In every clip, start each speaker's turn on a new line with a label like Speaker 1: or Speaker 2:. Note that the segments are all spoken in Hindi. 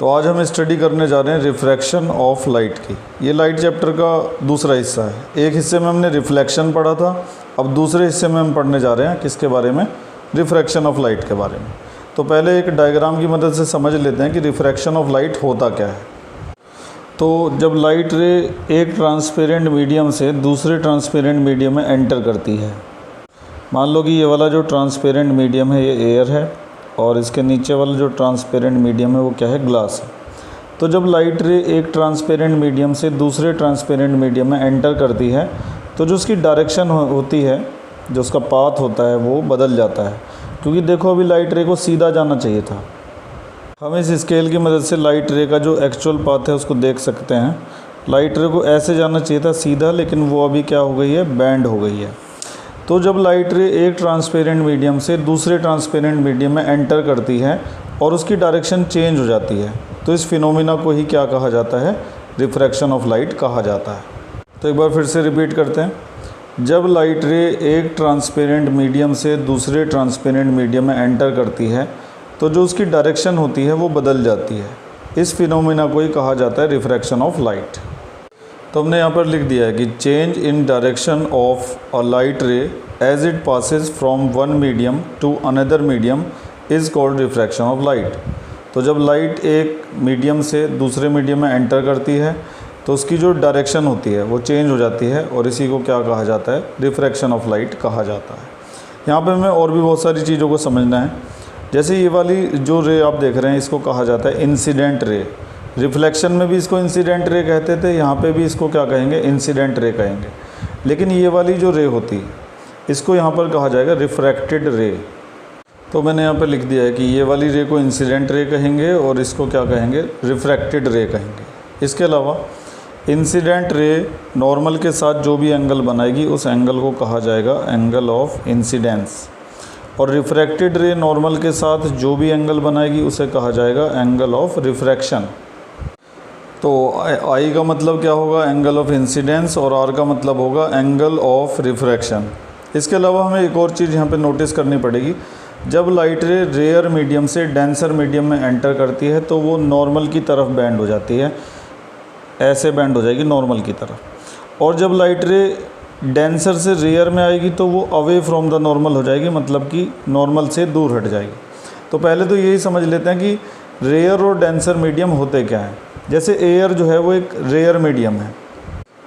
Speaker 1: तो आज हम स्टडी करने जा रहे हैं रिफ्रैक्शन ऑफ लाइट की। ये लाइट चैप्टर का दूसरा हिस्सा है। एक हिस्से में हमने रिफ्लेक्शन पढ़ा था, अब दूसरे हिस्से में हम पढ़ने जा रहे हैं किसके बारे में, रिफ्रैक्शन ऑफ लाइट के बारे में। तो पहले एक डायग्राम की मदद से समझ लेते हैं कि रिफ्रैक्शन ऑफ लाइट होता क्या है। तो जब लाइट रे एक ट्रांसपेरेंट मीडियम से दूसरे ट्रांसपेरेंट मीडियम में एंटर करती है, मान लो कि ये वाला जो ट्रांसपेरेंट मीडियम है ये एयर है और इसके नीचे वाला जो ट्रांसपेरेंट मीडियम है वो क्या है, ग्लास है। तो जब लाइट रे एक ट्रांसपेरेंट मीडियम से दूसरे ट्रांसपेरेंट मीडियम में एंटर करती है तो जो उसकी डायरेक्शन होती है, जो उसका पाथ होता है वो बदल जाता है। क्योंकि देखो अभी लाइट रे को सीधा जाना चाहिए था। हम इस स्केल की मदद से लाइट रे का जो एक्चुअल पाथ है उसको देख सकते हैं। लाइट रे को ऐसे जाना चाहिए था सीधा, लेकिन वो अभी क्या हो गई है, बैंड हो गई है। तो जब लाइट रे एक ट्रांसपेरेंट मीडियम से दूसरे ट्रांसपेरेंट मीडियम में एंटर करती है और उसकी डायरेक्शन चेंज हो जाती है, तो इस फिनोमिना को ही क्या कहा जाता है, रिफ्रैक्शन ऑफ लाइट कहा जाता है। तो एक बार फिर से रिपीट करते हैं। जब लाइट रे एक ट्रांसपेरेंट मीडियम से दूसरे ट्रांसपेरेंट मीडियम में एंटर करती है तो जो उसकी डायरेक्शन होती है वो बदल जाती है। इस फिनोमिना को ही कहा जाता है रिफ्रैक्शन ऑफ लाइट। तो हमने यहाँ पर लिख दिया है कि change in direction of a light ray as it passes from one medium to another medium is called refraction of light. तो जब लाइट एक मीडियम से दूसरे मीडियम में एंटर करती है तो उसकी जो डायरेक्शन होती है वो चेंज हो जाती है और इसी को क्या कहा जाता है, रिफ्रैक्शन ऑफ लाइट कहा जाता है। यहाँ पर हमें और भी बहुत सारी चीज़ों को समझना है। जैसे ये वाली जो रे आप देख रहे हैं इसको कहा जाता है इंसिडेंट रे। रिफ्लेक्शन में भी इसको इंसिडेंट रे कहते थे, यहाँ पे भी इसको क्या कहेंगे, इंसिडेंट रे कहेंगे। लेकिन ये वाली जो रे होती है इसको यहाँ पर कहा जाएगा रिफ्रैक्टेड रे। तो मैंने यहाँ पर लिख दिया है कि ये वाली रे को इंसिडेंट रे कहेंगे और इसको क्या कहेंगे, रिफ्रैक्टेड रे कहेंगे। इसके अलावा इंसिडेंट रे नॉर्मल के साथ जो भी एंगल बनाएगी उस एंगल को कहा जाएगा एंगल ऑफ इंसिडेंस, और रिफ्रैक्टेड रे नॉर्मल के साथ जो भी एंगल बनाएगी उसे कहा जाएगा एंगल ऑफ रिफ्रैक्शन। तो आई का मतलब क्या होगा, एंगल ऑफ इंसिडेंस, और आर का मतलब होगा एंगल ऑफ रिफ्रैक्शन। इसके अलावा हमें एक और चीज़ यहाँ पे नोटिस करनी पड़ेगी। जब लाइट रे रेयर मीडियम से डेंसर मीडियम में एंटर करती है तो वो नॉर्मल की तरफ बैंड हो जाती है, ऐसे बैंड हो जाएगी नॉर्मल की तरफ। और जब लाइट रे डेंसर से रेयर में आएगी तो वो अवे फ्रॉम द नॉर्मल हो जाएगी, मतलब कि नॉर्मल से दूर हट जाएगी। तो पहले तो यही समझ लेते हैं कि रेयर और डेंसर मीडियम होते क्या हैं। जैसे एयर जो है वो एक रेयर मीडियम है,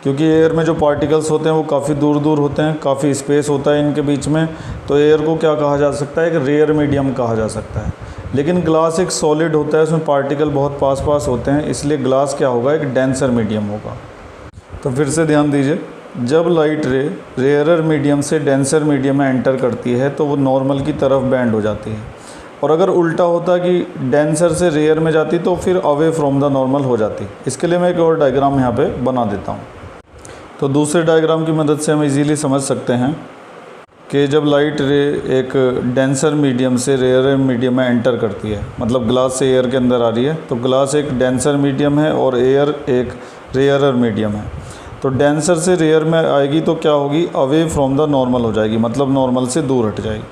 Speaker 1: क्योंकि एयर में जो पार्टिकल्स होते हैं वो काफ़ी दूर दूर होते हैं, काफ़ी स्पेस होता है इनके बीच में, तो एयर को क्या कहा जा सकता है, एक रेयर मीडियम कहा जा सकता है। लेकिन ग्लास एक सॉलिड होता है, उसमें पार्टिकल बहुत पास पास होते हैं, इसलिए ग्लास क्या होगा, एक डेंसर मीडियम होगा। तो फिर से ध्यान दीजिए, जब लाइट रे रेयरर मीडियम से डेंसर मीडियम में एंटर करती है तो वो नॉर्मल की तरफ बैंड हो जाती है, और अगर उल्टा होता कि डेंसर से रेयर में जाती तो फिर अवे फ्रॉम द नॉर्मल हो जाती। इसके लिए मैं एक और डायग्राम यहाँ पे बना देता हूँ। तो दूसरे डायग्राम की मदद से हम इजीली समझ सकते हैं कि जब लाइट रे एक डेंसर मीडियम से रेयर मीडियम में एंटर करती है, मतलब ग्लास से एयर के अंदर आ रही है, तो ग्लास एक डेंसर मीडियम है और एयर एक रेयरर मीडियम है। तो डेंसर से रेयर में आएगी तो क्या होगी, अवे फ्रॉम द नॉर्मल हो जाएगी, मतलब नॉर्मल से दूर हट जाएगी।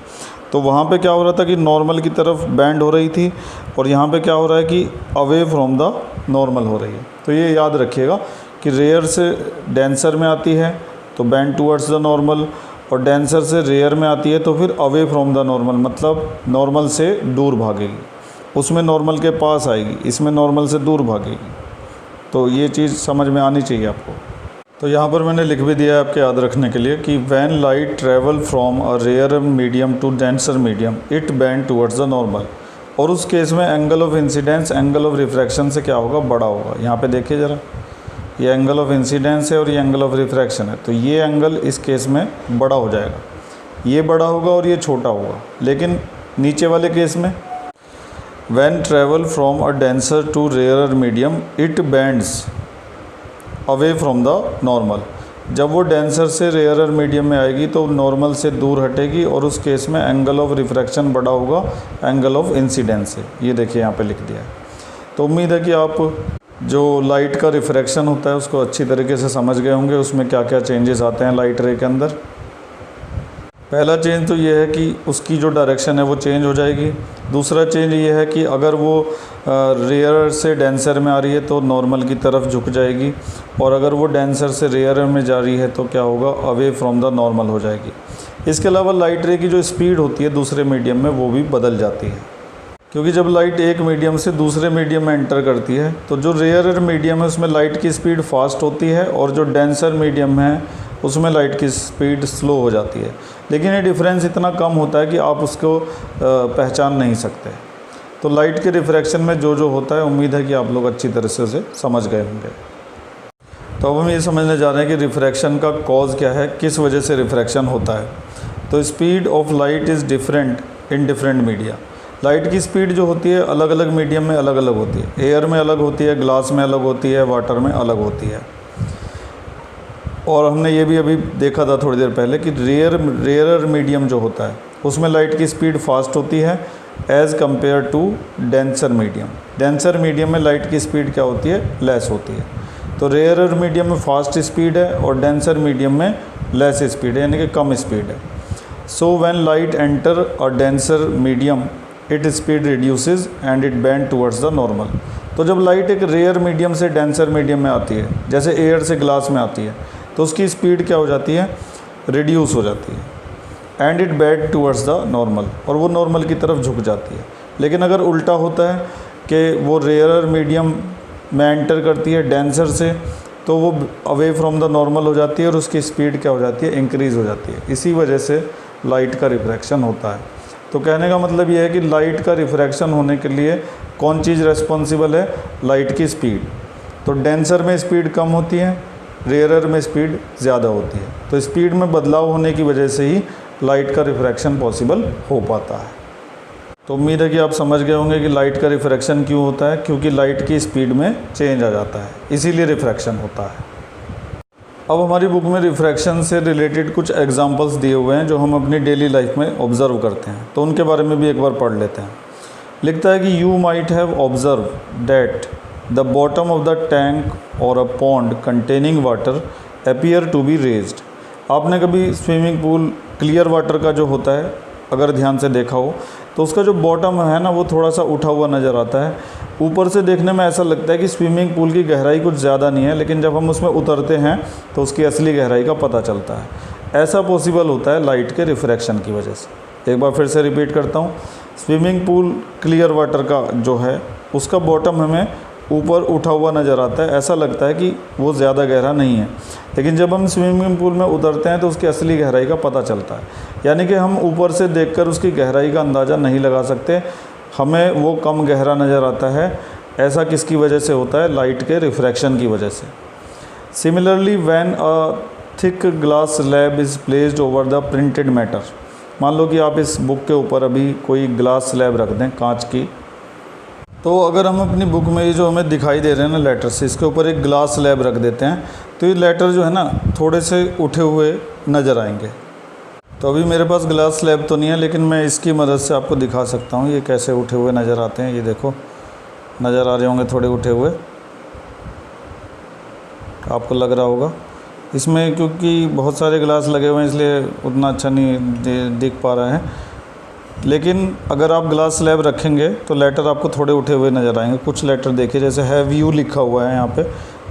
Speaker 1: तो वहाँ पे क्या हो रहा था कि नॉर्मल की तरफ बैंड हो रही थी, और यहाँ पे क्या हो रहा है कि अवे फ्रॉम द नॉर्मल हो रही है। तो ये याद रखिएगा कि रेयर से डेंसर में आती है तो बैंड टूवर्ड्स द नॉर्मल, और डेंसर से रेयर में आती है तो फिर अवे फ्रॉम द नॉर्मल, मतलब नॉर्मल से दूर भागेगी। उसमें नॉर्मल के पास आएगी, इसमें नॉर्मल से दूर भागेगी। तो ये चीज़ समझ में आनी चाहिए आपको। तो यहाँ पर मैंने लिख भी दिया है आपके याद रखने के लिए कि when light travel from a rare medium to denser medium it bend towards the normal, और उस केस में angle of incidence angle of refraction से क्या होगा, बड़ा होगा। यहाँ पे देखिए ज़रा, ये एंगल ऑफ इंसिडेंस है और ये एंगल ऑफ रिफ्रैक्शन है, तो ये एंगल इस केस में बड़ा हो जाएगा, ये बड़ा होगा और ये छोटा होगा। लेकिन नीचे वाले केस में when travel from a denser to rare medium it bends away from the normal, जब वो डेंसर से रेयरर मीडियम में आएगी तो नॉर्मल से दूर हटेगी, और उस केस में एंगल ऑफ रिफ्रैक्शन बड़ा होगा एंगल ऑफ इंसिडेंस से। ये देखिए यहाँ पे लिख दिया है। तो उम्मीद है कि आप जो लाइट का रिफ्रैक्शन होता है उसको अच्छी तरीके से समझ गए होंगे, उसमें क्या क्या चेंजेस आते हैं लाइट रे के अंदर। पहला चेंज तो ये है कि उसकी जो डायरेक्शन है वो चेंज हो जाएगी। दूसरा चेंज ये है कि अगर वो रेयर से डेंसर में आ रही है तो नॉर्मल की तरफ झुक जाएगी, और अगर वो डेंसर से रेयर में जा रही है तो क्या होगा, अवे फ्रॉम द नॉर्मल हो जाएगी। इसके अलावा लाइट रे की जो स्पीड होती है दूसरे मीडियम में वो भी बदल जाती है, क्योंकि जब लाइट एक मीडियम से दूसरे मीडियम में एंटर करती है तो जो रेयर मीडियम है उसमें लाइट की स्पीड फास्ट होती है, और जो डेंसर मीडियम है उसमें लाइट की स्पीड स्लो हो जाती है। लेकिन ये डिफरेंस इतना कम होता है कि आप उसको पहचान नहीं सकते। तो लाइट के रिफ्रैक्शन में जो जो होता है, उम्मीद है कि आप लोग अच्छी तरह से उसे समझ गए होंगे। तो अब हम ये समझने जा रहे हैं कि रिफ्रैक्शन का कॉज क्या है, किस वजह से रिफ्रैक्शन होता है। तो speed of light is different in different media. Light की स्पीड जो होती है अलग अलग मीडियम में अलग अलग होती है। एयर में अलग होती है, ग्लास में अलग होती है, वाटर में अलग होती है। और हमने ये भी अभी देखा था थोड़ी देर पहले कि रेयर मीडियम जो होता है उसमें लाइट की स्पीड फास्ट होती है as compare to denser medium. Denser medium में लाइट की स्पीड क्या होती है, लेस होती है। तो रेयर मीडियम में फास्ट स्पीड है और डेंसर मीडियम में लेस स्पीड है, यानी कि कम स्पीड है। So when light enter a denser medium it speed reduces and it bend towards the normal. तो जब लाइट एक रेयर मीडियम से डेंसर मीडियम में आती है, जैसे एयर से ग्लास में आती है, तो उसकी स्पीड क्या हो जाती है, रिड्यूस हो जाती है, and it bend towards the normal, और वो नॉर्मल की तरफ झुक जाती है। लेकिन अगर उल्टा होता है कि वो रेयर मीडियम में एंटर करती है डेंसर से, तो वो अवे फ्रॉम द नॉर्मल हो जाती है और उसकी स्पीड क्या हो जाती है, इंक्रीज़ हो जाती है। इसी वजह से लाइट का रिफ्रैक्शन होता है। तो कहने का मतलब ये है कि लाइट का रिफ्रैक्शन होने के लिए कौन चीज़ रेस्पॉन्सिबल है, लाइट की स्पीड। तो डेंसर में स्पीड कम होती है, रेयरर में स्पीड ज़्यादा होती है। तो स्पीड में बदलाव होने की वजह से ही लाइट का रिफ्रैक्शन पॉसिबल हो पाता है। तो उम्मीद है कि आप समझ गए होंगे कि लाइट का रिफ्रैक्शन क्यों होता है, क्योंकि लाइट की स्पीड में चेंज आ जाता है, इसीलिए रिफ्रैक्शन होता है। अब हमारी बुक में रिफ्रैक्शन से रिलेटेड कुछ एग्जांपल्स दिए हुए हैं जो हम अपनी डेली लाइफ में ऑब्ज़र्व करते हैं, तो उनके बारे में भी एक बार पढ़ लेते हैं। लिखता है कि you might have observe that the bottom of the tank और a pond containing water appear to be raised. आपने कभी स्विमिंग पूल क्लियर वाटर का जो होता है अगर ध्यान से देखा हो तो उसका जो बॉटम है ना वो थोड़ा सा उठा हुआ नज़र आता है। ऊपर से देखने में ऐसा लगता है कि स्विमिंग पूल की गहराई कुछ ज़्यादा नहीं है, लेकिन जब हम उसमें उतरते हैं तो उसकी असली गहराई का पता चलता है। ऐसा पॉसिबल होता है लाइट के रिफ्रैक्शन की वजह से। एक बार फिर से रिपीट करता हूँ, स्विमिंग पूल क्लियर वाटर का जो है उसका बॉटम हमें ऊपर उठा हुआ नज़र आता है, ऐसा लगता है कि वो ज़्यादा गहरा नहीं है, लेकिन जब हम स्विमिंग पूल में उतरते हैं तो उसकी असली गहराई का पता चलता है। यानी कि हम ऊपर से देखकर उसकी गहराई का अंदाज़ा नहीं लगा सकते, हमें वो कम गहरा नज़र आता है। ऐसा किसकी वजह से होता है, लाइट के रिफ्रैक्शन की वजह से। Similarly when a thick glass slab is placed over the printed matter. मान लो कि आप इस बुक के ऊपर अभी कोई ग्लास स्लैब रख दें कांच की, तो अगर हम अपनी बुक में ये जो हमें दिखाई दे रहे हैं ना लेटर्स, इसके ऊपर एक ग्लास स्लैब रख देते हैं तो ये लेटर जो है ना थोड़े से उठे हुए नज़र आएंगे। तो अभी मेरे पास ग्लास स्लैब तो नहीं है, लेकिन मैं इसकी मदद से आपको दिखा सकता हूँ ये कैसे उठे हुए नज़र आते हैं। ये देखो, नज़र आ रहे होंगे थोड़े उठे हुए, आपको लग रहा होगा। इसमें क्योंकि बहुत सारे ग्लास लगे हुए हैं इसलिए उतना अच्छा नहीं दिख पा रहा है, लेकिन अगर आप ग्लास स्लैब रखेंगे तो लेटर आपको थोड़े उठे हुए नज़र आएंगे। कुछ लेटर देखिए, जैसे हैव यू लिखा हुआ है यहाँ पे,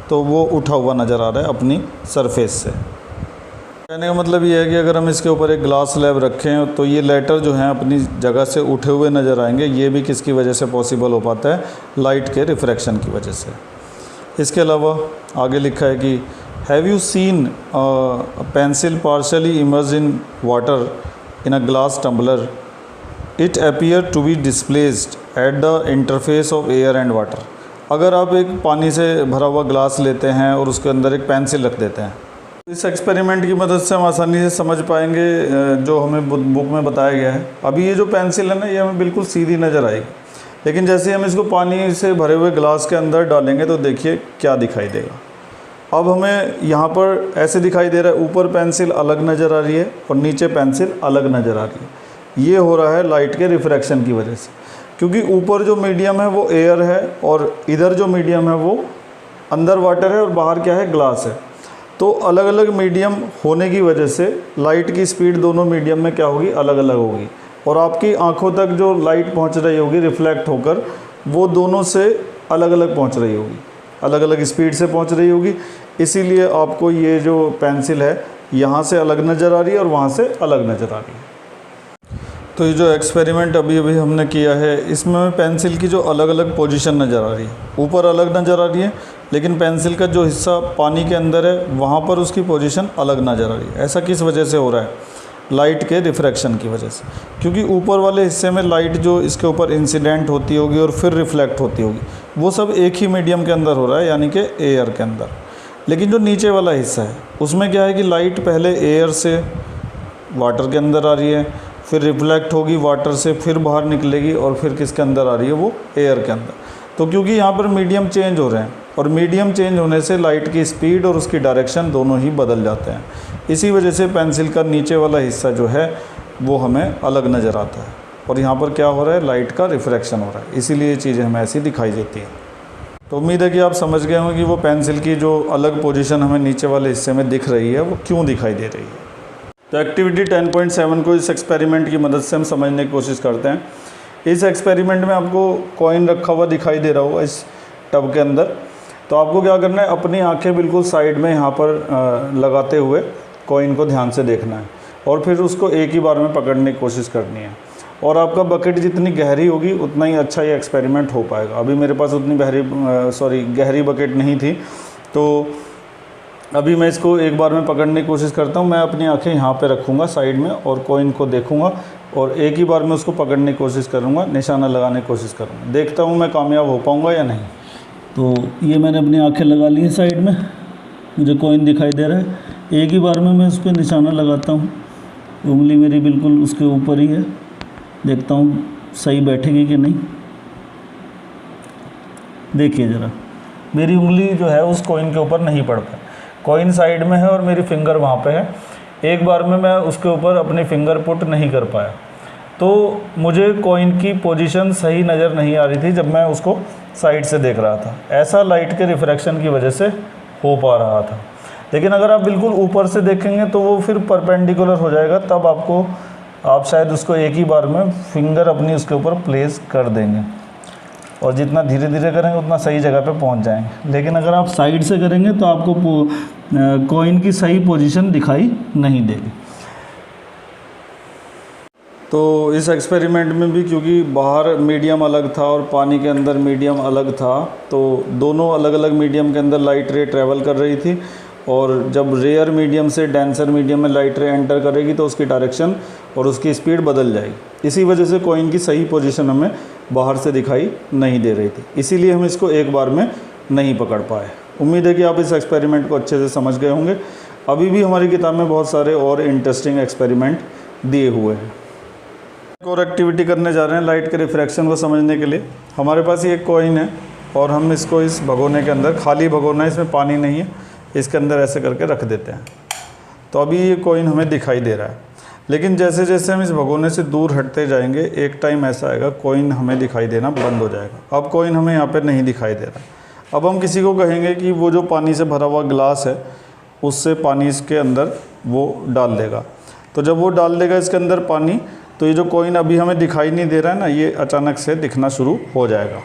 Speaker 1: तो वो उठा हुआ नज़र आ रहा है अपनी सरफेस से। कहने का मतलब ये है कि अगर हम इसके ऊपर एक ग्लास स्लैब रखें तो ये लेटर जो हैं अपनी जगह से उठे हुए नज़र आएंगे। ये भी किसकी वजह से पॉसिबल हो पाता है, लाइट के रिफ्रैक्शन की वजह से। इसके अलावा आगे लिखा है कि have you seen pencil partially emerge in water in a glass tumbler, it appear to be displaced at the interface of air and water. अगर आप एक पानी से भरा हुआ ग्लास लेते हैं और उसके अंदर एक पेंसिल रख देते हैं, इस एक्सपेरिमेंट की मदद से हम आसानी से समझ पाएंगे जो हमें बुक में बताया गया है। अभी ये जो पेंसिल है ना ये हमें बिल्कुल सीधी नज़र आएगी, लेकिन जैसे हम इसको पानी से भरे हुए ग्लास के अंदर डालेंगे तो देखिए क्या दिखाई देगा। अब हमें यहाँ पर ऐसे दिखाई दे रहा है, ऊपर पेंसिल अलग नज़र आ रही है और नीचे पेंसिल अलग नज़र आ रही है। ये हो रहा है लाइट के रिफ्रैक्शन की वजह से, क्योंकि ऊपर जो मीडियम है वो एयर है और इधर जो मीडियम है वो अंदर वाटर है और बाहर क्या है, ग्लास है। तो अलग अलग मीडियम होने की वजह से लाइट की स्पीड दोनों मीडियम में क्या होगी, अलग अलग होगी, और आपकी आंखों तक जो लाइट पहुंच रही होगी रिफ्लेक्ट होकर वो दोनों से अलग अलग पहुंच रही होगी, अलग अलग स्पीड से पहुंच रही होगी। इसीलिए आपको ये जो पेंसिल है यहाँ से अलग नज़र आ रही है और वहाँ से अलग नज़र आ रही है। तो ये जो एक्सपेरिमेंट अभी अभी हमने किया है इसमें पेंसिल की जो अलग अलग पोजीशन नज़र आ रही है, ऊपर अलग नज़र आ रही है, लेकिन पेंसिल का जो हिस्सा पानी के अंदर है वहाँ पर उसकी पोजीशन अलग नज़र आ रही है। ऐसा किस वजह से हो रहा है? लाइट के रिफ्रैक्शन की वजह से, क्योंकि ऊपर वाले हिस्से में लाइट जो इसके ऊपर इंसिडेंट होती होगी और फिर रिफ्लेक्ट होती होगी वो सब एक ही मीडियम के अंदर हो रहा है, यानी कि एयर के अंदर। लेकिन जो नीचे वाला हिस्सा है उसमें क्या है कि लाइट पहले एयर से वाटर के अंदर आ रही है, फिर रिफ्लेक्ट होगी वाटर से, फिर बाहर निकलेगी और फिर किसके अंदर आ रही है, वो एयर के अंदर। तो क्योंकि यहाँ पर मीडियम चेंज हो रहे हैं और मीडियम चेंज होने से लाइट की स्पीड और उसकी डायरेक्शन दोनों ही बदल जाते हैं। इसी वजह से पेंसिल का नीचे वाला हिस्सा जो है वो हमें अलग नज़र आता है और यहाँ पर क्या हो रहा है, लाइट का रिफ्रैक्शन हो रहा है, इसीलिए ये चीज़ें हमें ऐसी दिखाई देती हैं। तो उम्मीद है कि आप समझ गए होंगे कि वो पेंसिल की जो अलग पोजीशन हमें नीचे वाले हिस्से में दिख रही है वो क्यों दिखाई दे रही है। तो एक्टिविटी 10.7 को इस एक्सपेरिमेंट की मदद से हम समझने की कोशिश करते हैं। इस एक्सपेरिमेंट में आपको कॉइन रखा हुआ दिखाई दे रहा होगा इस टब के अंदर। तो आपको क्या करना है, अपनी आंखें बिल्कुल साइड में यहाँ पर लगाते हुए कॉइन को ध्यान से देखना है और फिर उसको एक ही बार में पकड़ने की कोशिश करनी है। और आपका बकेट जितनी गहरी होगी उतना ही अच्छा ये एक्सपेरिमेंट हो पाएगा। अभी मेरे पास उतनी गहरी बकेट नहीं थी, तो अभी मैं इसको एक बार में पकड़ने की कोशिश करता हूँ। मैं अपनी आंखें यहाँ पे रखूँगा साइड में और कॉइन को देखूँगा और एक ही बार में उसको पकड़ने की कोशिश करूँगा, निशाना लगाने की कोशिश करूँगा। देखता हूँ मैं कामयाब हो पाऊँगा या नहीं। तो ये मैंने अपनी आंखें लगा ली हैं साइड में, मुझे कॉइन दिखाई दे रहा है। एक ही बार में मैं उस पर निशाना लगाता हूँ, उंगली मेरी बिल्कुल उसके ऊपर ही है, देखता हूँ सही बैठेगी कि नहीं। देखिए ज़रा, मेरी उंगली जो है उस कॉइन के ऊपर नहीं पड़ पाई। कॉइन साइड में है और मेरी फिंगर वहाँ पे है। एक बार में मैं उसके ऊपर अपनी फिंगर पुट नहीं कर पाया, तो मुझे कॉइन की पोजीशन सही नज़र नहीं आ रही थी जब मैं उसको साइड से देख रहा था। ऐसा लाइट के रिफ्रैक्शन की वजह से हो पा रहा था। लेकिन अगर आप बिल्कुल ऊपर से देखेंगे तो वो फिर परपेंडिकुलर हो जाएगा, तब आप शायद उसको एक ही बार में फिंगर अपनी उसके ऊपर प्लेस कर देंगे और जितना धीरे धीरे करेंगे उतना सही जगह पे पहुंच जाएंगे। लेकिन अगर आप साइड से करेंगे तो आपको कॉइन की सही पोजीशन दिखाई नहीं देगी। तो इस एक्सपेरिमेंट में भी क्योंकि बाहर मीडियम अलग था और पानी के अंदर मीडियम अलग था, तो दोनों अलग अलग मीडियम के अंदर लाइट रे ट्रैवल कर रही थी और जब रेयर मीडियम से डेंसर मीडियम में लाइट रे एंटर करेगी तो उसकी डायरेक्शन और उसकी स्पीड बदल जाएगी। इसी वजह से कॉइन की सही पोजीशन हमें बाहर से दिखाई नहीं दे रही थी, इसीलिए हम इसको एक बार में नहीं पकड़ पाए। उम्मीद है कि आप इस एक्सपेरिमेंट को अच्छे से समझ गए होंगे। अभी भी हमारी किताब में बहुत सारे और इंटरेस्टिंग एक्सपेरिमेंट दिए हुए हैं। एक और एक्टिविटी करने जा रहे हैं लाइट के रिफ्रैक्शन को समझने के लिए। हमारे पास ये एक कॉइन है और हम इसको इस भगोने के अंदर, खाली भगोना है, इसमें पानी नहीं है, इसके अंदर ऐसे करके रख देते हैं। तो अभी ये कॉइन हमें दिखाई दे रहा है, लेकिन जैसे जैसे हम इस भगोने से दूर हटते जाएंगे एक टाइम ऐसा आएगा कॉइन हमें दिखाई देना बंद हो जाएगा। अब कॉइन हमें यहाँ पे नहीं दिखाई दे रहा। अब हम किसी को कहेंगे कि वो जो पानी से भरा हुआ ग्लास है उससे पानी इसके अंदर वो डाल देगा। तो जब वो डाल देगा इसके अंदर पानी, तो ये जो कॉइन अभी हमें दिखाई नहीं दे रहा है ना, ये अचानक से दिखना शुरू हो जाएगा।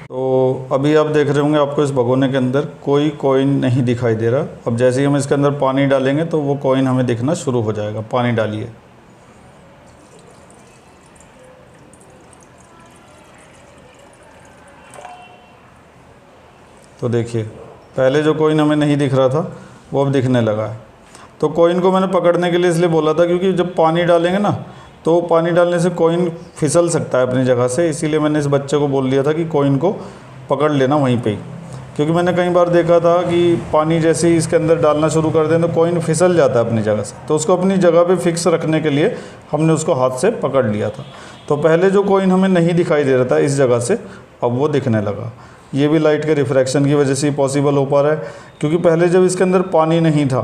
Speaker 1: तो अभी आप देख रहे होंगे आपको इस भगोने के अंदर कोई कॉइन नहीं दिखाई दे रहा। अब जैसे ही हम इसके अंदर पानी डालेंगे तो वो कॉइन हमें दिखना शुरू हो जाएगा। पानी डालिए, तो देखिए पहले जो कॉइन हमें नहीं दिख रहा था वो अब दिखने लगा है। तो कॉइन को मैंने पकड़ने के लिए इसलिए बोला था क्योंकि जब पानी डालेंगे ना तो पानी डालने से कॉइन फिसल सकता है अपनी जगह से, इसीलिए मैंने इस बच्चे को बोल दिया था कि कॉइन को पकड़ लेना वहीं पे ही। क्योंकि मैंने कई बार देखा था कि पानी जैसे ही इसके अंदर डालना शुरू कर दें तो कॉइन फिसल जाता है अपनी जगह से, तो उसको अपनी जगह पे फिक्स रखने के लिए हमने उसको हाथ से पकड़ लिया था। तो पहले जो कॉइन हमें नहीं दिखाई दे रहा था इस जगह से, अब वो दिखने लगा। ये भी लाइट के रिफ्रैक्शन की वजह से ही पॉसिबल हो पा रहा है, क्योंकि पहले जब इसके अंदर पानी नहीं था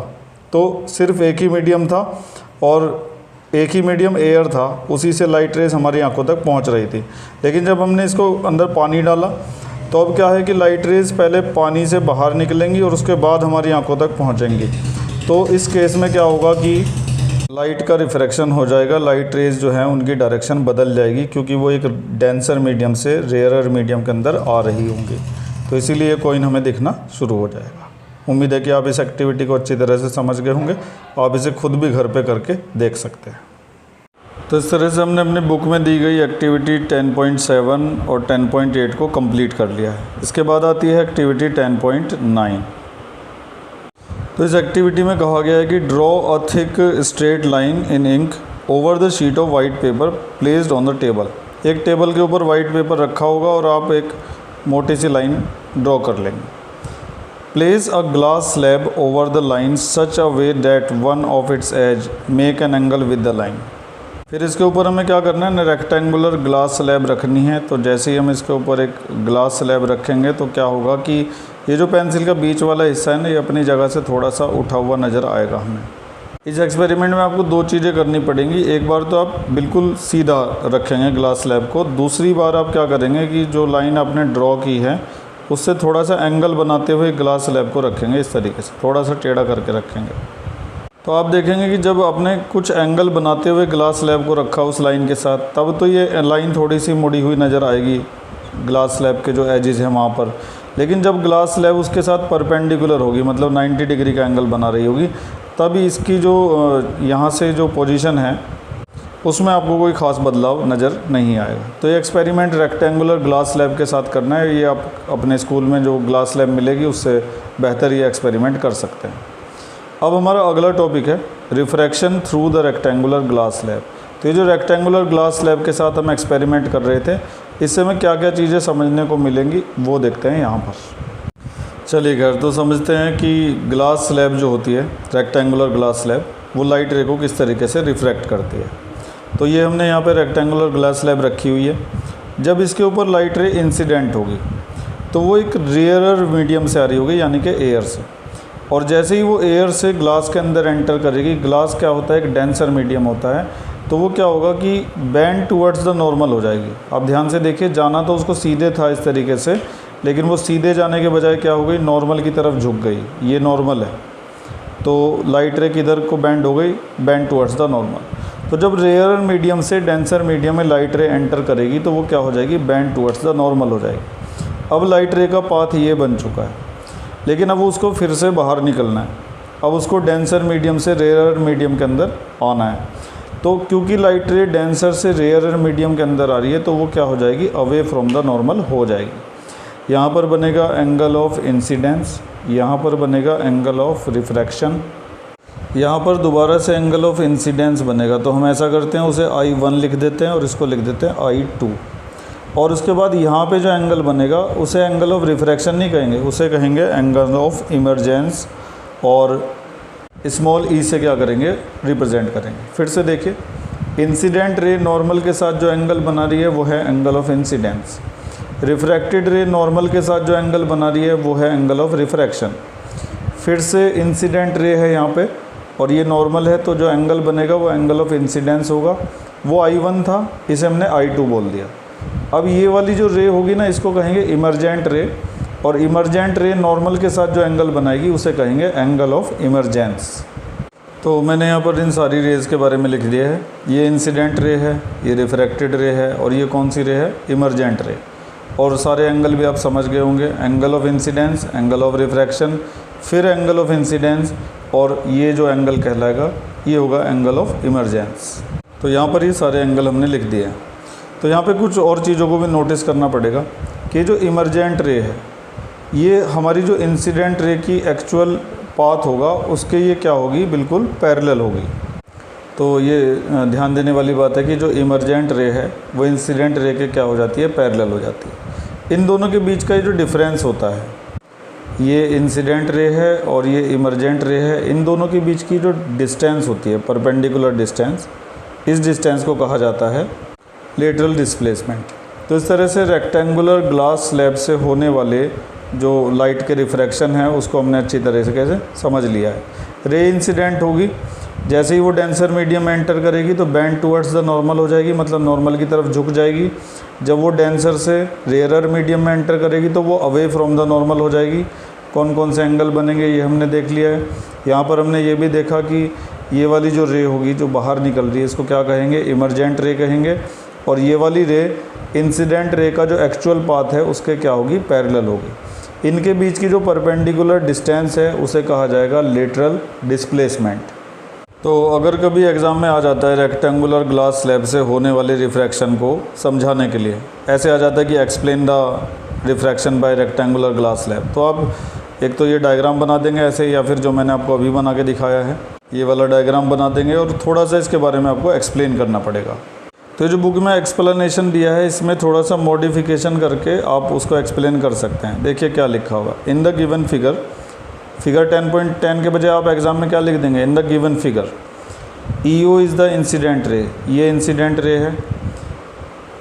Speaker 1: तो सिर्फ एक ही मीडियम था और एक ही मीडियम एयर था, उसी से लाइट रेज हमारी आंखों तक पहुंच रही थी। लेकिन जब हमने इसको अंदर पानी डाला तो अब क्या है कि लाइट रेज़ पहले पानी से बाहर निकलेंगी और उसके बाद हमारी आंखों तक पहुंचेंगी। तो इस केस में क्या होगा कि लाइट का रिफ्रैक्शन हो जाएगा, लाइट रेज़ जो हैं उनकी डायरेक्शन बदल जाएगी, क्योंकि वो एक डेंसर मीडियम से रेयरर मीडियम के अंदर आ रही होंगी। तो इसीलिए ये कॉइन हमें दिखना शुरू हो जाएगा। उम्मीद है कि आप इस एक्टिविटी को अच्छी तरह से समझ गए होंगे। आप इसे खुद भी घर पे करके देख सकते हैं। तो इस तरह से हमने अपनी बुक में दी गई एक्टिविटी 10.7 और 10.8 को कंप्लीट कर लिया है। इसके बाद आती है एक्टिविटी 10.9। तो इस एक्टिविटी में कहा गया है कि draw a thick straight line in ink over the sheet of white paper placed on the table. एक टेबल के ऊपर वाइट पेपर रखा होगा और आप एक मोटी सी लाइन ड्रॉ कर लेंगे। Place a glass slab over the line such a way that one of its edge make an angle with the line. फिर इसके ऊपर हमें क्या करना है, रेक्टेंगुलर ग्लास स्लैब रखनी है। तो जैसे ही हम इसके ऊपर एक ग्लास स्लैब रखेंगे तो क्या होगा कि ये जो पेंसिल का बीच वाला हिस्सा है ना, ये अपनी जगह से थोड़ा सा उठा हुआ नज़र आएगा हमें। इस एक्सपेरिमेंट में आपको दो चीज़ें करनी पड़ेंगी। एक बार तो आप बिल्कुल सीधा रखेंगे ग्लास स्लैब को, दूसरी बार आप क्या करेंगे कि जो लाइन आपने ड्रॉ की है उससे थोड़ा सा एंगल बनाते हुए ग्लास स्लैब को रखेंगे। इस तरीके से थोड़ा सा टेढ़ा करके रखेंगे। तो आप देखेंगे कि जब आपने कुछ एंगल बनाते हुए ग्लास स्लैब को रखा उस लाइन के साथ, तब तो ये लाइन थोड़ी सी मुड़ी हुई नज़र आएगी ग्लास स्लैब के जो एजेस हैं वहाँ पर। लेकिन जब ग्लास स्लैब उसके साथ परपेंडिकुलर होगी, मतलब 90 डिग्री का एंगल बना रही होगी, तब इसकी जो यहाँ से जो पोजीशन है उसमें आपको कोई ख़ास बदलाव नज़र नहीं आएगा। तो ये एक्सपेरिमेंट रेक्टेंगुलर ग्लास स्लैब के साथ करना है। ये आप अपने स्कूल में जो ग्लास स्लैब मिलेगी उससे बेहतर ये एक्सपेरिमेंट कर सकते हैं। अब हमारा अगला टॉपिक है refraction through the rectangular glass slab. तो ये जो रेक्टेंगुलर ग्लास स्लैब के साथ हम एक्सपेरिमेंट कर रहे थे, इससे हमें क्या क्या चीज़ें समझने को मिलेंगी वो देखते हैं यहाँ पर। चलिए खैर, तो समझते हैं कि ग्लास स्लैब जो होती है, रेक्टेंगुलर ग्लास स्लैब, वो लाइट रे को किस तरीके से रिफ्रैक्ट करती है। तो ये हमने यहाँ पे रेक्टेंगुलर ग्लास स्लैब रखी हुई है। जब इसके ऊपर लाइट रे इंसिडेंट होगी तो वो एक रेयरर मीडियम से आ रही होगी, यानी कि एयर से। और जैसे ही वो एयर से ग्लास के अंदर एंटर करेगी, ग्लास क्या होता है, एक डेंसर मीडियम होता है, तो वो क्या होगा कि बेंड टुवर्ड्स द नॉर्मल हो जाएगी। आप ध्यान से देखिए, जाना तो उसको सीधे था इस तरीके से, लेकिन वो सीधे जाने के बजाय क्या हो गई, नॉर्मल की तरफ झुक गई। ये नॉर्मल है, तो लाइट रे किधर को बेंड हो गई, बेंड टुवर्ड्स द नॉर्मल। तो जब रेयर मीडियम से डेंसर मीडियम में लाइट रे एंटर करेगी तो वो क्या हो जाएगी, बेंड टुवर्ड्स द नॉर्मल हो जाएगी। अब लाइट रे का पाथ ये बन चुका है, लेकिन अब उसको फिर से बाहर निकलना है। अब उसको डेंसर मीडियम से रेयर मीडियम के अंदर आना है। तो क्योंकि लाइट रे डेंसर से रेयर मीडियम के अंदर आ रही है, तो वो क्या हो जाएगी, अवे फ्रॉम द नॉर्मल हो जाएगी। यहाँ पर बनेगा एंगल ऑफ इंसिडेंस, यहाँ पर बनेगा एंगल ऑफ रिफ्रैक्शन, यहाँ पर दोबारा से एंगल ऑफ इंसिडेंस बनेगा। तो हम ऐसा करते हैं, उसे I1 लिख देते हैं और इसको लिख देते हैं I2। और उसके बाद यहाँ पे जो एंगल बनेगा उसे एंगल ऑफ रिफ्रैक्शन नहीं कहेंगे, उसे कहेंगे एंगल ऑफ इमरजेंस, और स्मॉल ई से क्या करेंगे, रिप्रेजेंट करेंगे। फिर से देखिए, इंसिडेंट रे नॉर्मल के साथ जो एंगल बना रही है वो है एंगल ऑफ इंसिडेंस। रिफ्रैक्टेड रे नॉर्मल के साथ जो एंगल बना रही है वो है एंगल ऑफ रिफ्रैक्शन। फिर से इंसिडेंट रे है यहाँ पे और ये नॉर्मल है, तो जो एंगल बनेगा वो एंगल ऑफ इंसिडेंस होगा। वो I1 था, इसे हमने I2 बोल दिया। अब ये वाली जो रे होगी ना, इसको कहेंगे इमरजेंट रे, और इमरजेंट रे नॉर्मल के साथ जो एंगल बनाएगी उसे कहेंगे एंगल ऑफ इमरजेंस। तो मैंने यहाँ पर इन सारी रेज़ के बारे में लिख दिया है। ये इंसिडेंट रे है, ये रिफ्रैक्टेड रे है, और ये कौन सी रे है, इमरजेंट रे। और सारे एंगल भी आप समझ गए होंगे, angle of incidence, angle of refraction, फिर एंगल ऑफ इंसिडेंस, और ये जो एंगल कहलाएगा ये होगा एंगल ऑफ इमरजेंस। तो यहाँ पर ये सारे एंगल हमने लिख दिए हैं। तो यहाँ पे कुछ और चीज़ों को भी नोटिस करना पड़ेगा कि जो इमरजेंट रे है, ये हमारी जो इंसिडेंट रे की एक्चुअल पाथ होगा उसके ये क्या होगी, बिल्कुल पैरेलल होगी। तो ये ध्यान देने वाली बात है कि जो इमरजेंट रे है वो इंसिडेंट रे के क्या हो जाती है, पैरेलल हो जाती है। इन दोनों के बीच का ये जो डिफरेंस होता है, ये इंसिडेंट रे है और ये इमरजेंट रे है, इन दोनों के बीच की जो डिस्टेंस होती है, परपेंडिकुलर डिस्टेंस, इस डिस्टेंस को कहा जाता है लेटरल डिस्प्लेसमेंट। तो इस तरह से रेक्टेंगुलर ग्लास स्लैब से होने वाले जो लाइट के रिफ्रैक्शन है उसको हमने अच्छी तरह से कैसे समझ लिया है। रे इंसिडेंट होगी जैसे ही वो डेंसर मीडियम में एंटर करेगी तो बैंड टुवर्ड्स द नॉर्मल हो जाएगी, मतलब नॉर्मल की तरफ झुक जाएगी। जब वो डेंसर से रेयरर मीडियम में एंटर करेगी तो वो अवे फ्रॉम द नॉर्मल हो जाएगी। कौन कौन से एंगल बनेंगे ये हमने देख लिया है। यहाँ पर हमने ये भी देखा कि ये वाली जो रे होगी जो बाहर निकल रही है इसको क्या कहेंगे, इमरजेंट रे कहेंगे। और ये वाली रे इंसिडेंट रे का जो एक्चुअल पाथ है उसके क्या होगी, पैरेलल होगी। इनके बीच की जो परपेंडिकुलर डिस्टेंस है उसे कहा जाएगा लेटरल डिस्प्लेसमेंट। तो अगर कभी एग्ज़ाम में आ जाता है रेक्टेंगुलर ग्लास स्लैब से होने वाले रिफ्रैक्शन को समझाने के लिए, ऐसे आ जाता है कि explain the refraction bye rectangular glass slab, तो आप एक तो ये डायग्राम बना देंगे ऐसे, या फिर जो मैंने आपको अभी बना के दिखाया है ये वाला डायग्राम बना देंगे और थोड़ा सा इसके बारे में आपको एक्सप्लेन करना पड़ेगा। तो जो बुक में एक्सप्लेनेशन दिया है इसमें थोड़ा सा मॉडिफिकेशन करके आप उसको एक्सप्लेन कर सकते हैं। देखिए क्या लिखा हुआ, इन द गिवन फिगर 10.10 के बजाय आप एग्ज़ाम में क्या लिख देंगे, in the given figure EO is the incident ray, ये इंसिडेंट रे है।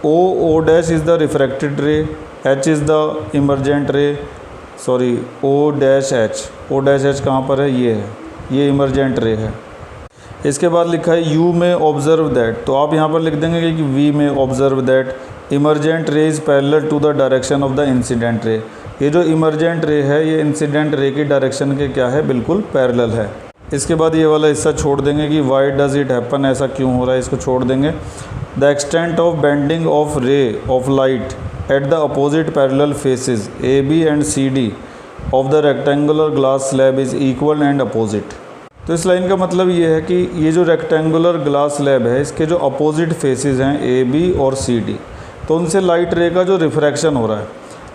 Speaker 1: O dash is the refracted रे, H is the emergent ray, sorry O dash H कहाँ पर है, ये है, ये इमरजेंट रे है। इसके बाद लिखा है यू में ऑब्जर्व दैट, तो आप यहाँ पर लिख देंगे कि we may observe that emergent ray is parallel to the direction of the incident ray. ये जो इमरजेंट रे है ये इंसिडेंट रे की डायरेक्शन के क्या है, बिल्कुल पैरेलल है। इसके बाद ये वाला हिस्सा छोड़ देंगे कि वाई डज़ इट हैपन, ऐसा क्यों हो रहा है, इसको छोड़ देंगे। The extent of bending of ray of light at the opposite parallel faces AB and CD of the rectangular glass slab is equal and opposite. तो इस लाइन का मतलब ये है कि ये जो रेक्टेंगुलर ग्लास स्लैब है इसके जो अपोजिट फेसेस हैं AB और CD, तो उनसे लाइट रे का जो रिफ्रैक्शन हो रहा है,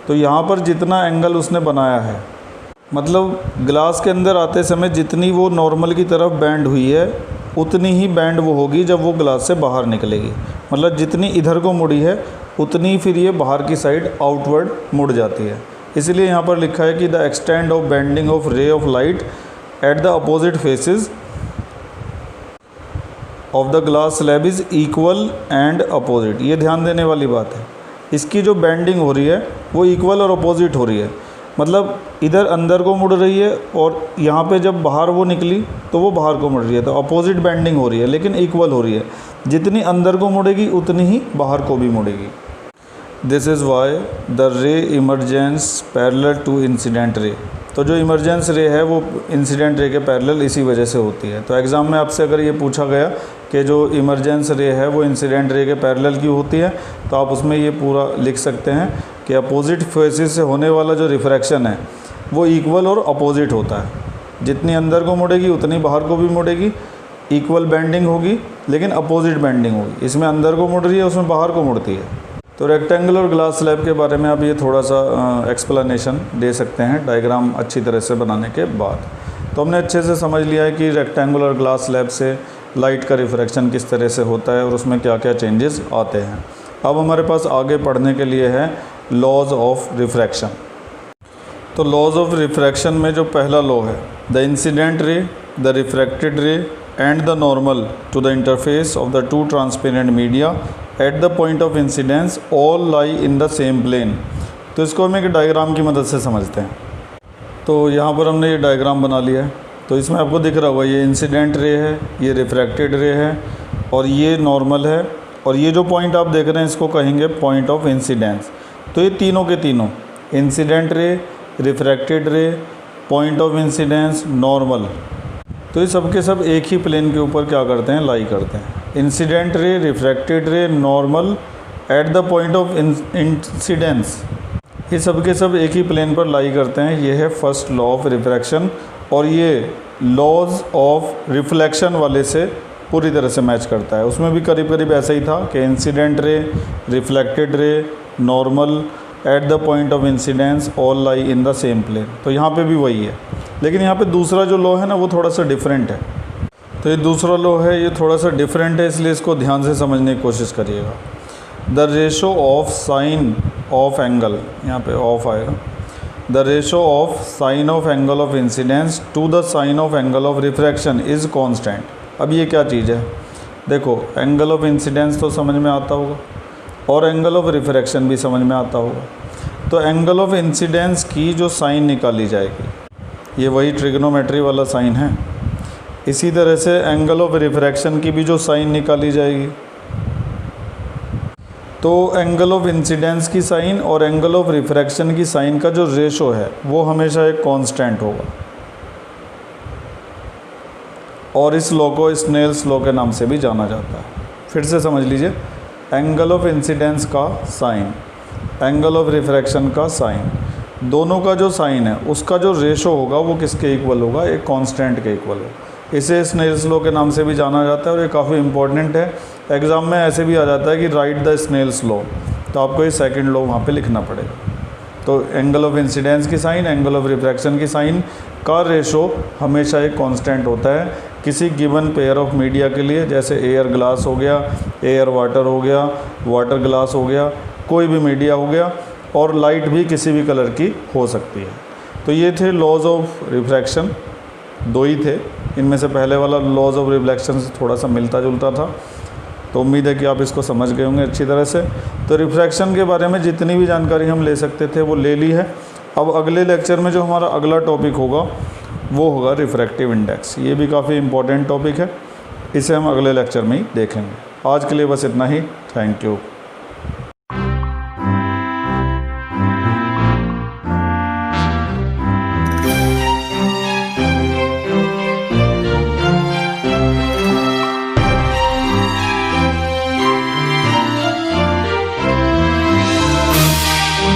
Speaker 1: तो यहाँ पर जितना एंगल उसने बनाया है, मतलब ग्लास के अंदर आते समय जितनी वो नॉर्मल की तरफ बैंड हुई है उतनी ही बैंड वो होगी जब वो ग्लास से बाहर निकलेगी। मतलब जितनी इधर को मुड़ी है उतनी फिर ये बाहर की साइड आउटवर्ड मुड़ जाती है। इसलिए यहाँ पर लिखा है कि the extend of bending of ray of light at the opposite faces of the glass slab is equal and opposite. ये ध्यान देने वाली बात है, इसकी जो बेंडिंग हो रही है वो इक्वल और अपोजिट हो रही है। मतलब इधर अंदर को मुड़ रही है और यहाँ पे जब बाहर वो निकली तो वो बाहर को मुड़ रही है, तो अपोजिट बेंडिंग हो रही है लेकिन इक्वल हो रही है। जितनी अंदर को मुड़ेगी उतनी ही बाहर को भी मुड़ेगी। This is why the ray emergence parallel to incident ray. तो जो इमरजेंस रे है वो इंसिडेंट रे के पैरेलल इसी वजह से होती है। तो एग्ज़ाम में आपसे अगर ये पूछा गया कि जो इमरजेंस रे है वो इंसिडेंट रे के पैरेलल क्यों होती है, तो आप उसमें ये पूरा लिख सकते हैं कि अपोजिट फेसेस से होने वाला जो रिफ्रैक्शन है वो इक्वल और अपोजिट होता है। जितनी अंदर को मुड़ेगी उतनी बाहर को भी मुड़ेगी, इक्वल बेंडिंग होगी लेकिन अपोजिट बेंडिंग होगी। इसमें अंदर को मुड़ रही है, उसमें बाहर को मुड़ती है। तो रेक्टेंगुलर ग्लास स्लैब के बारे में आप ये थोड़ा सा एक्सप्लेनेशन दे सकते हैं डायग्राम अच्छी तरह से बनाने के बाद। तो हमने अच्छे से समझ लिया है कि रेक्टेंगुलर ग्लास स्लैब से लाइट का रिफ्रैक्शन किस तरह से होता है और उसमें क्या क्या चेंजेस आते हैं। अब हमारे पास आगे पढ़ने के लिए है लॉज ऑफ रिफ्रैक्शन। तो लॉज ऑफ रिफ्रैक्शन में जो पहला लॉ है, the incident ray, the refracted ray and the normal to the interface of the two transparent media at the point of incidence all lie in the same plane. तो इसको हम एक डायग्राम की मदद से समझते हैं। तो यहाँ पर हमने ये डायग्राम बना लिया है। तो इसमें आपको दिख रहा होगा ये इंसिडेंट रे है, ये रिफ्रैक्टेड रे है और ये नॉर्मल है, और ये जो पॉइंट आप देख रहे हैं इसको कहेंगे पॉइंट ऑफ इंसिडेंस। तो ये तीनों के तीनों इंसिडेंट रे, रिफ्रैक्टेड रे, पॉइंट ऑफ इंसिडेंस, नॉर्मल, तो ये सब के सब एक ही प्लेन के ऊपर क्या करते हैं, लाई करते हैं। इंसिडेंट रे, रिफ्रैक्टेड रे, normal at the point of incidence, ये सब के सब एक ही प्लेन पर लाई करते हैं। ये है फर्स्ट लॉ ऑफ रिफ्रैक्शन और ये लॉज ऑफ रिफ्लेक्शन वाले से पूरी तरह से मैच करता है। उसमें भी करीब करीब ऐसा ही था कि incident ray, reflected ray, normal at the point of incidence all lie in the same plane. तो यहाँ पे भी वही है, लेकिन यहाँ पे दूसरा जो लॉ है ना वो थोड़ा सा डिफरेंट है। तो ये दूसरा लॉ है, ये थोड़ा सा डिफरेंट है, इसलिए इसको ध्यान से समझने की कोशिश करिएगा। The ratio of sine of angle, यहाँ पे ऑफ आएगा, the ratio of sine of angle of incidence to the sine of angle of refraction is constant. अब ये क्या चीज़ है, देखो एंगल ऑफ इंसिडेंस तो समझ में आता होगा और एंगल ऑफ रिफ्रैक्शन भी समझ में आता होगा। तो एंगल ऑफ इंसिडेंस की जो साइन निकाली जाएगी, ये वही ट्रिग्नोमेट्री वाला साइन है, इसी तरह से एंगल ऑफ रिफ्रैक्शन की भी जो साइन निकाली जाएगी, तो एंगल ऑफ इंसिडेंस की साइन और एंगल ऑफ रिफ्रैक्शन की साइन का जो रेशो है वो हमेशा एक कांस्टेंट होगा, और इस लॉ को स्नेल्स लॉ के नाम से भी जाना जाता है। फिर से समझ लीजिए, एंगल ऑफ इंसिडेंस का साइन, एंगल ऑफ रिफ्रैक्शन का साइन, दोनों का जो साइन है उसका जो रेशो होगा वो किसके इक्वल होगा, एक कांस्टेंट के इक्वल होगा। इसे स्नेल्स लॉ के नाम से भी जाना जाता है, और ये काफ़ी इंपॉर्टेंट है। एग्ज़ाम में ऐसे भी आ जाता है कि राइट द स्नेल्स लॉ, तो आपको ये सेकंड लॉ वहाँ पे लिखना पड़ेगा। तो एंगल ऑफ इंसिडेंस की साइन, एंगल ऑफ रिफ्रैक्शन की साइन का रेशो हमेशा एक कांस्टेंट होता है किसी गिवन पेयर ऑफ मीडिया के लिए, जैसे एयर ग्लास हो गया, एयर वाटर हो गया, वाटर ग्लास हो गया, कोई भी मीडिया हो गया, और लाइट भी किसी भी कलर की हो सकती है। तो ये थे लॉज ऑफ रिफ्रैक्शन, दो ही थे। इनमें से पहले वाला लॉज ऑफ रिफ्लेक्शन से थोड़ा सा मिलता जुलता था, तो उम्मीद है कि आप इसको समझ गए होंगे अच्छी तरह से। तो रिफ्रैक्शन के बारे में जितनी भी जानकारी हम ले सकते थे वो ले ली है। अब अगले लेक्चर में जो हमारा अगला टॉपिक होगा वो होगा रिफ्रैक्टिव इंडेक्स। ये भी काफ़ी इंपॉर्टेंट टॉपिक है, इसे हम अगले लेक्चर में ही देखेंगे। आज के लिए बस इतना ही। Thank you.